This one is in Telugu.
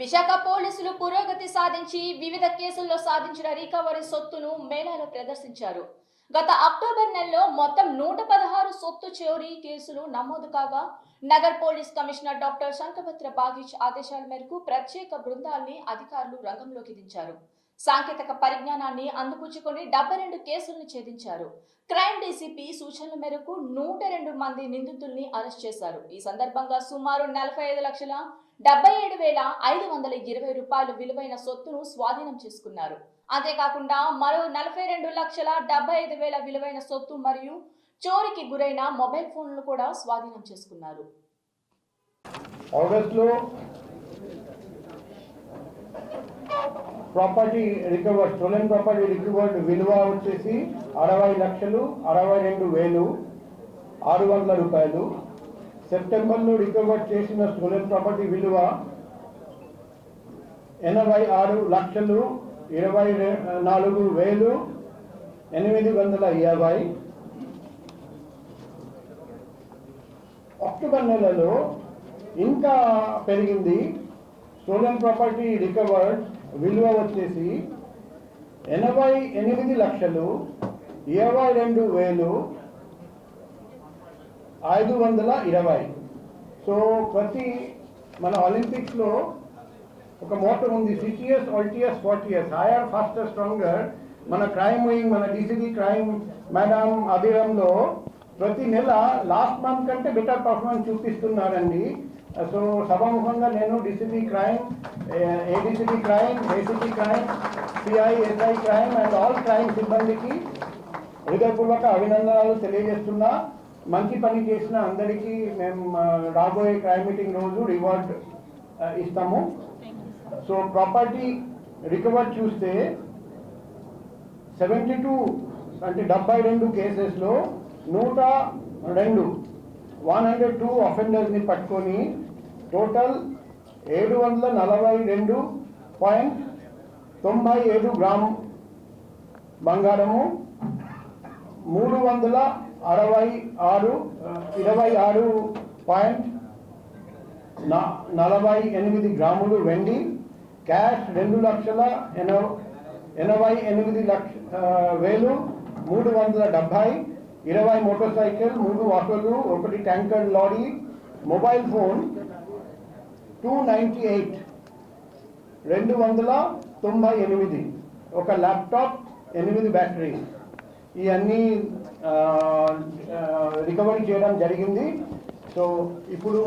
విశాఖ పోలీసులు పురోగతి సాధించి వివిధ కేసుల్లో సాధించిన రికవరీ సొత్తును మేళాలో ప్రదర్శించారు. గత అక్టోబర్ నెలలో మొత్తం 116 సొత్తు చోరీ కేసులు నమోదు కాగా నగర్ police commissioner doctor Shankhabrata Bagchi ఆదేశాల మేరకు ప్రత్యేక బృందాల్ని అధికారులు రంగంలోకి దించారు. సాంకేతిక పరిజ్ఞానాన్ని అందిపుచ్చుకొని 72 కేసులను ఛేదించారు. క్రైమ్ డీసీపీ సూచనల మేరకు 102 మంది నిందితుల్ని అరెస్ట్ చేశారు. ఈ సందర్భంగా సుమారు 45,77,520 రూపాయల విలువైన సొత్తును స్వాధీనం చేసుకున్నారు. అంతేకాకుండా మరో 42,75,000 విలువైన సొత్తు మరియు చోరీకి గురైన మొబైల్ ఫోన్లను కూడా స్వాధీనం చేసుకున్నారు. Property recovered stolen property recovered విలువ వచ్చేసి 60,62,600 రూపాయలు. సెప్టెంబర్లో రికవర్డ్ చేసిన స్టోలెన్ ప్రాపర్టీ విలువ 86,24,850. అక్టోబర్ నెలలో ఇంకా పెరిగింది. స్టోలెన్ ప్రాపర్టీ రికవర్డ్ విలువ వచ్చేసి 88,22,520. సో ప్రతి మన ఒలింపిక్స్లో ఒక మోటో ఉంది, సిటిఎస్ ఆల్టిఎస్ 40 హైయర్ ఫాస్టర్ స్ట్రాంగర్. మన క్రైమ్ వింగ్, మన డీసీబీ క్రైమ్ మేడం అభిరంలో ప్రతి నెల లాస్ట్ మంత్ కంటే బెటర్ పర్ఫార్మెన్స్ చూపిస్తున్నారండి. సో సభాముఖంగా నేను DCB crime, ADCB crime, ACB crime, CI, SI crime and all crime సిబ్బందికి హృదయపూర్వక అభినందనలు తెలియజేస్తున్నా. మంచి పని చేసిన అందరికీ మేము రాబోయే క్రైమ్ మీటింగ్ రోజు రివార్డ్ ఇస్తాము. సో ప్రాపర్టీ రికవర్ చూస్తే 72 అంటే 72 కేసెస్లో 102 అఫెండర్స్ని పట్టుకొని టోటల్ 742.97 గ్రామ్ బంగారము, 326.48 గ్రాములు వెండి, క్యాష్ 2,88,370, 20 మోటార్ సైకిల్, 3 ఆటోలు, 1 ట్యాంకర్ లారీ, మొబైల్ ఫోన్ 298, ఒక ల్యాప్టాప్, 8 బ్యాటరీ, ఇవన్నీ రికవరీ చేయడం జరిగింది. సో ఇప్పుడు